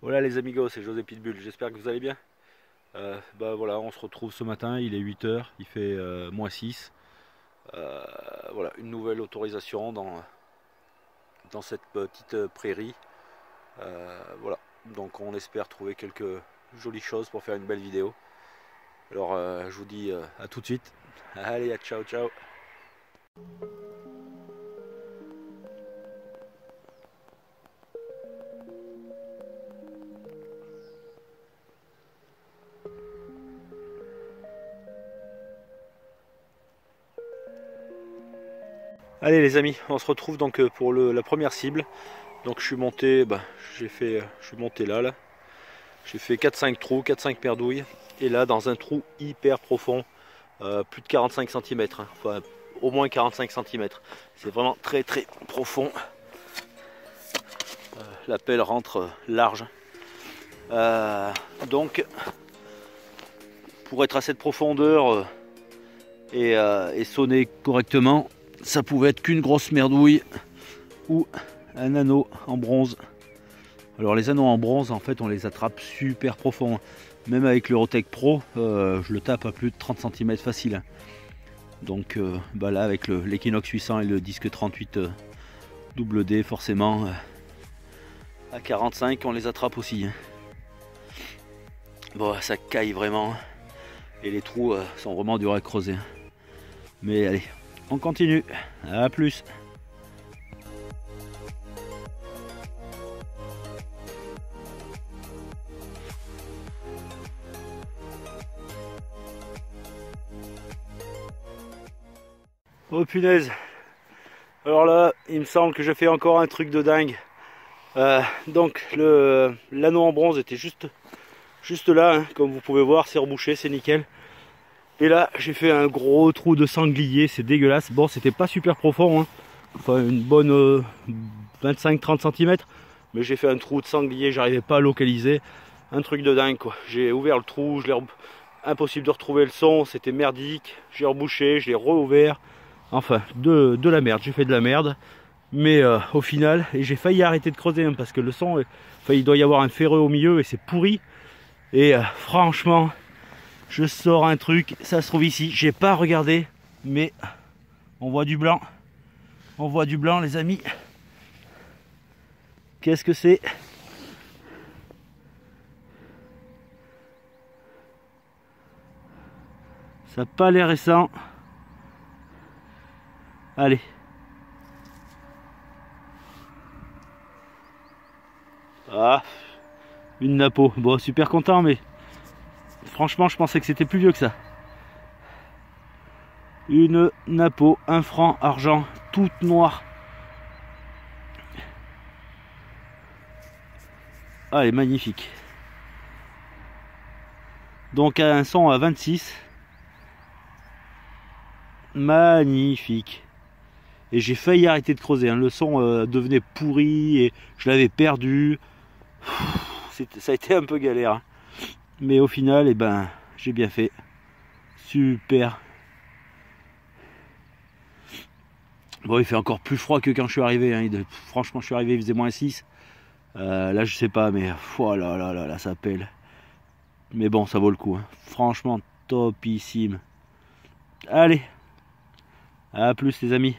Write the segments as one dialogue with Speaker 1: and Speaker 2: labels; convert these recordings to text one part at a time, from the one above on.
Speaker 1: Voilà les amigos, c'est José Pitbull, j'espère que vous allez bien. Voilà, on se retrouve ce matin, il est 8 heures, il fait -6. Voilà, une nouvelle autorisation dans cette petite prairie. Voilà, donc on espère trouver quelques jolies choses pour faire une belle vidéo. Alors je vous dis à tout de suite. Allez, à ciao ciao. Allez les amis, on se retrouve donc pour la première cible. Donc je suis monté, je suis monté là. J'ai fait 4-5 trous, 4-5 perdouilles. Et là dans un trou hyper profond, plus de 45 cm, hein, enfin au moins 45 cm. C'est vraiment très très profond. La pelle rentre large. Donc pour être à cette profondeur et sonner correctement, ça pouvait être qu'une grosse merdouille ou un anneau en bronze. Alors les anneaux en bronze, en fait on les attrape super profond. Même avec l'Eurotech Pro, je le tape à plus de 30 cm facile. Donc là avec l'Equinox 800 et le disque 38 WD, forcément à 45 on les attrape aussi. Bon, ça caille vraiment. Et les trous sont vraiment durs à creuser. Mais allez, on continue. À plus. Oh punaise. Alors là, il me semble que je fais encore un truc de dingue. Donc l'anneau en bronze était juste là, hein. Comme vous pouvez voir, c'est rebouché, c'est nickel. Et là, j'ai fait un gros trou de sanglier, c'est dégueulasse. Bon, c'était pas super profond, hein. Enfin une bonne 25-30 cm. Mais j'ai fait un trou de sanglier, j'arrivais pas à localiser. Un truc de dingue quoi. J'ai ouvert le trou, impossible de retrouver le son, c'était merdique. J'ai rebouché, je l'ai rouvert. Enfin, de la merde, j'ai fait de la merde. Mais au final, et j'ai failli arrêter de creuser, hein, parce que le son, enfin, il doit y avoir un ferreux au milieu et c'est pourri. Et franchement, je sors un truc, ça se trouve ici, j'ai pas regardé, mais on voit du blanc. On voit du blanc les amis. Qu'est-ce que c'est? Ça n'a pas l'air récent. Allez. Ah, une napo. Bon, super content, mais franchement, je pensais que c'était plus vieux que ça. Une napo, 1 franc argent, toute noire. Ah, elle est magnifique. Donc un son à 26. Magnifique. Et j'ai failli arrêter de creuser, hein. Le son devenait pourri et je l'avais perdu. Ça a été un peu galère, hein. Mais au final, j'ai bien fait. Super. Bon, il fait encore plus froid que quand je suis arrivé, hein. Franchement, je suis arrivé, il faisait -6. Là, je sais pas, mais oh là, ça pèle. Mais bon, ça vaut le coup, hein. Franchement, topissime. Allez, à plus les amis.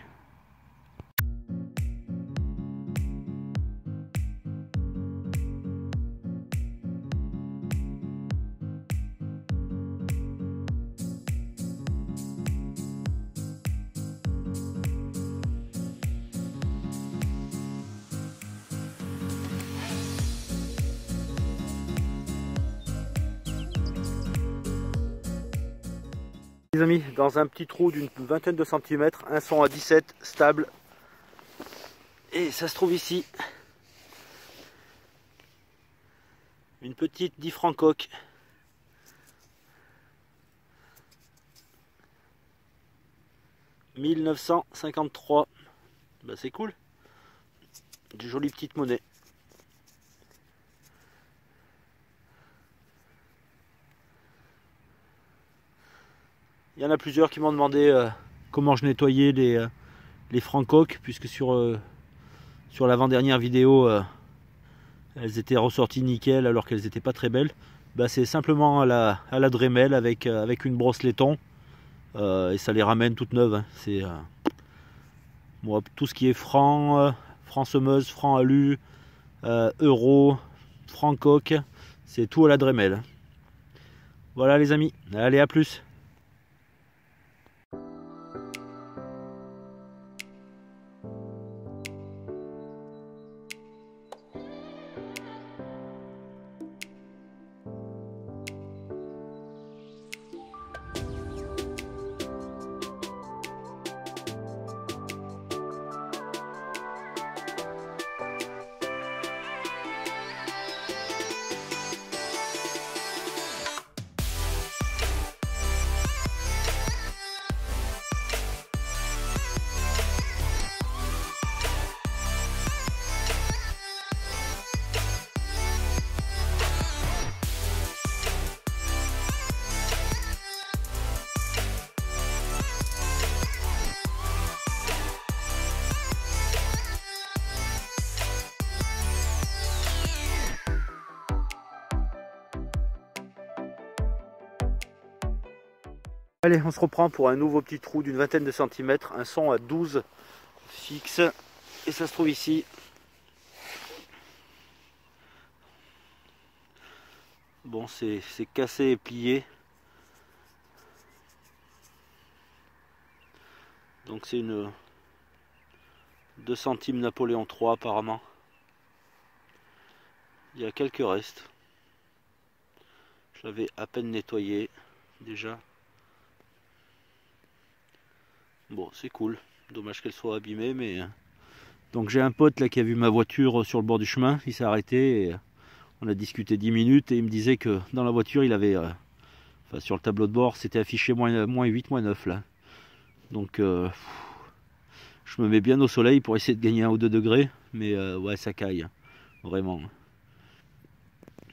Speaker 1: Les amis, dans un petit trou d'une vingtaine de centimètres, un son à 17 stable, et ça se trouve ici, une petite difrancoque. « 1953 ». C'est cool, des jolies petites monnaies. Il y en a plusieurs qui m'ont demandé comment je nettoyais les francoques, puisque sur l'avant-dernière vidéo, elles étaient ressorties nickel alors qu'elles n'étaient pas très belles. Bah, c'est simplement à la Dremel avec une brosse laiton et ça les ramène toutes neuves. Hein. C'est moi, tout ce qui est franc, franc semeuse, franc alu, euro, franc coque, c'est tout à la Dremel. Voilà les amis, allez à plus. Allez, on se reprend pour un nouveau petit trou d'une vingtaine de centimètres, un son à 12 fixe, et ça se trouve ici. Bon, c'est cassé et plié. Donc c'est une 2 centimes Napoléon III apparemment. Il y a quelques restes. Je l'avais à peine nettoyé déjà. Bon, c'est cool. Dommage qu'elle soit abîmée, mais... Donc j'ai un pote là qui a vu ma voiture sur le bord du chemin. Il s'est arrêté et on a discuté 10 minutes et il me disait que dans la voiture, il avait... Enfin, sur le tableau de bord, c'était affiché moins 8, moins 9 là. Donc je me mets bien au soleil pour essayer de gagner 1 ou 2 degrés. Mais ouais, ça caille. Vraiment.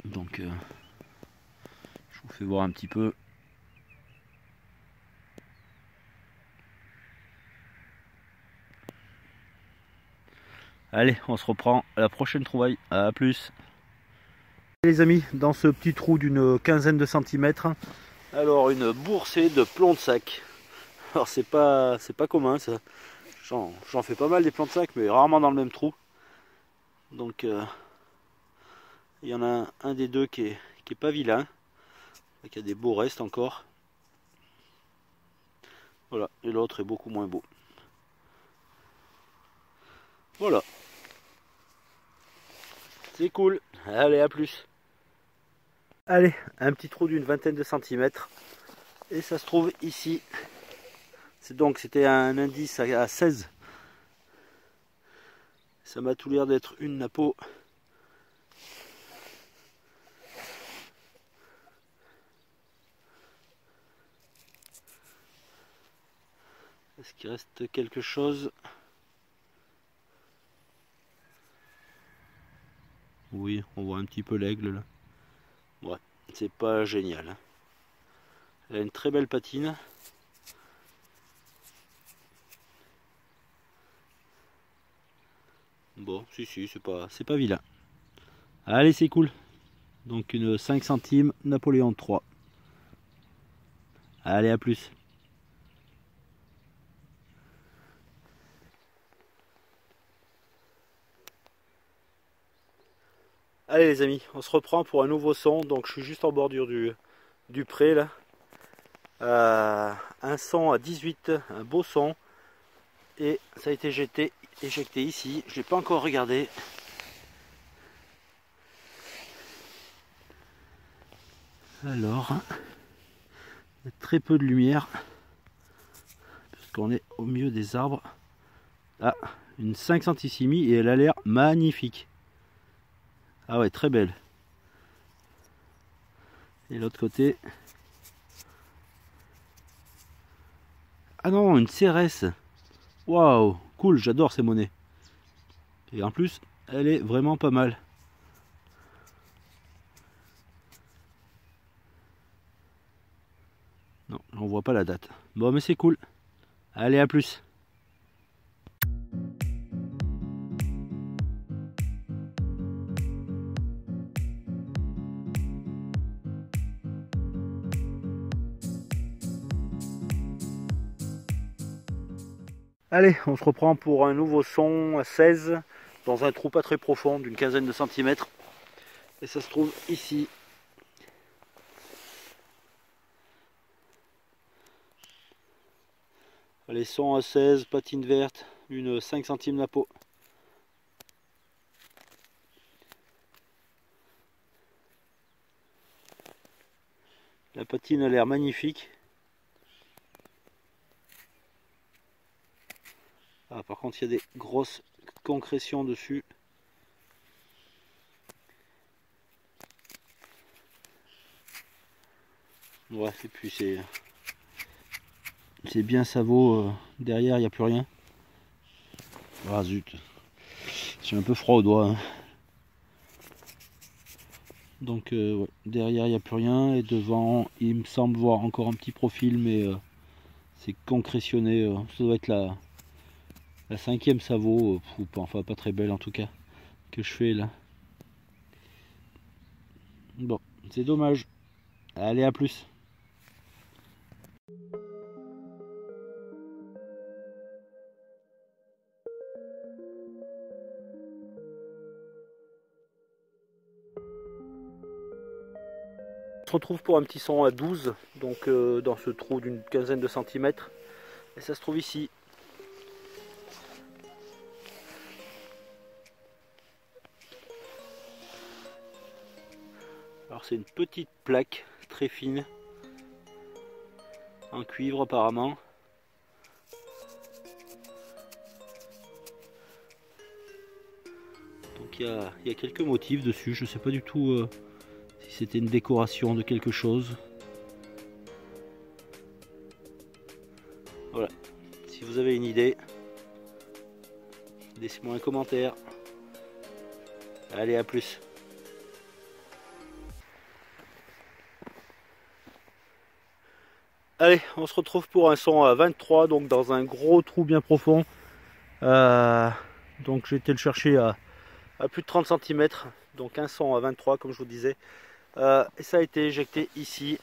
Speaker 1: Donc je vous fais voir un petit peu. Allez, on se reprend à la prochaine trouvaille. À plus. Les amis, dans ce petit trou d'une quinzaine de centimètres, alors une boursée de plomb de sac. Alors c'est pas commun ça. J'en fais pas mal des plombs de sac, mais rarement dans le même trou. Donc il y en a un des deux qui est pas vilain. Il y a des beaux restes encore. Voilà, et l'autre est beaucoup moins beau. Voilà. C'est cool. Allez, à plus. Allez, un petit trou d'une vingtaine de centimètres. Et ça se trouve ici. C'était un indice à 16. Ça m'a tout l'air d'être une napo. Est-ce qu'il reste quelque chose? Oui, on voit un petit peu l'aigle là. Ouais, c'est pas génial. Hein. Elle a une très belle patine. Bon, si, c'est pas vilain. Allez, c'est cool. Donc une 5 centimes Napoléon III. Allez, à plus. Allez les amis, on se reprend pour un nouveau son. Donc je suis juste en bordure du pré là. Un son à 18, un beau son. Et ça a été éjecté ici. Je l'ai pas encore regardé. Alors, il y a très peu de lumière. Parce qu'on est au milieu des arbres. Ah, une 5 centissimi et elle a l'air magnifique. Ah ouais, très belle. Et l'autre côté. Ah non, une CRS. Waouh, cool, j'adore ces monnaies. Et en plus, elle est vraiment pas mal. Non, on voit pas la date. Bon, mais c'est cool. Allez, à plus. Allez, on se reprend pour un nouveau son à 16 dans un trou pas très profond d'une quinzaine de centimètres. Et ça se trouve ici. Allez, son à 16, patine verte, une 5 centimes la peau. La patine a l'air magnifique. Ah, par contre, il y a des grosses concrétions dessus. Ouais, et puis c'est bien savot. Derrière, il n'y a plus rien. Ah zut, j'ai un peu froid aux doigts. Hein. Donc ouais, derrière, il n'y a plus rien. Et devant, il me semble voir encore un petit profil, mais c'est concrétionné. Ça doit être la 5e savot, ou pas, enfin pas très belle en tout cas, que je fais là. Bon, c'est dommage. Allez, à plus. On se retrouve pour un petit son à 12, donc dans ce trou d'une quinzaine de centimètres. Et ça se trouve ici. Alors c'est une petite plaque très fine, en cuivre apparemment. Donc il y a quelques motifs dessus, je ne sais pas du tout si c'était une décoration de quelque chose. Voilà, si vous avez une idée, laissez-moi un commentaire. Allez, à plus. Allez, on se retrouve pour un son à 23, donc dans un gros trou bien profond. Donc j'ai été le chercher à plus de 30 cm, donc un son à 23 comme je vous disais. Et ça a été éjecté ici.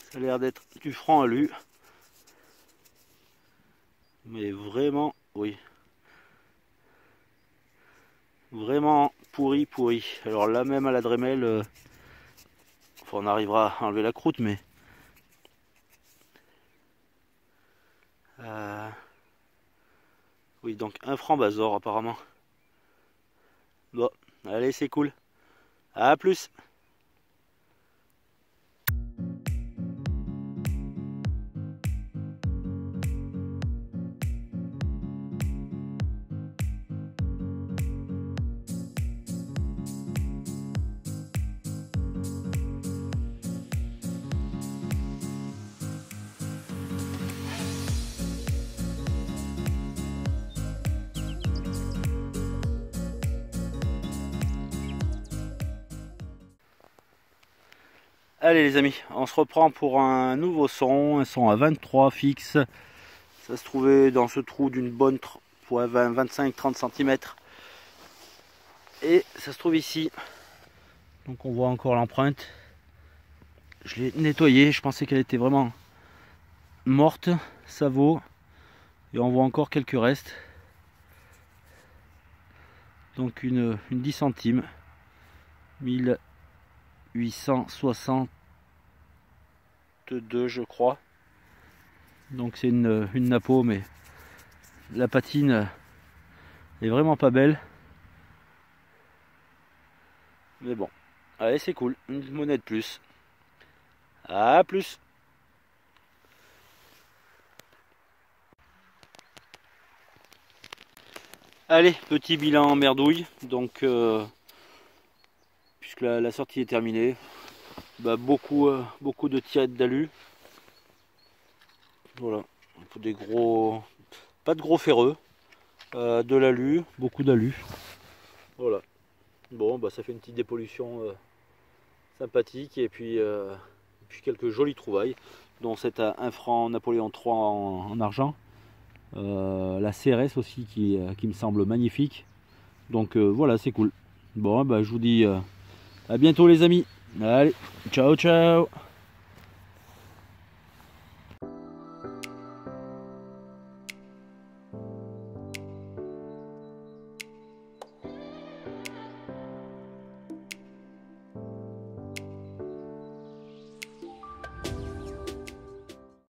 Speaker 1: Ça a l'air d'être du franc alu. Mais vraiment, oui. Vraiment pourri, pourri. Alors là même à la Dremel, enfin, on arrivera à enlever la croûte, mais... oui, donc un franc Bazor apparemment. Bon, allez, c'est cool. À plus. Allez les amis, on se reprend pour un nouveau son, un son à 23 fixe. Ça se trouvait dans ce trou d'une bonne 25-30 cm. Et ça se trouve ici. Donc on voit encore l'empreinte. Je l'ai nettoyée, je pensais qu'elle était vraiment morte, savot. Et on voit encore quelques restes. Donc une 10 centimes. 1862 je crois. Donc c'est une napo, mais la patine est vraiment pas belle. Mais bon, allez, c'est cool, une monnaie de plus. À plus. Allez, petit bilan merdouille. Donc puisque la sortie est terminée, bah, beaucoup de tirettes d'alu. Voilà, des gros, pas de gros ferreux, de l'alu, beaucoup d'alu. Voilà. Bon, bah ça fait une petite dépollution sympathique, et puis quelques jolies trouvailles, dont c'est un franc Napoléon III en argent. La CRS aussi qui me semble magnifique. Donc voilà, c'est cool. Bon, bah, je vous dis à bientôt les amis. Allez, ciao ciao.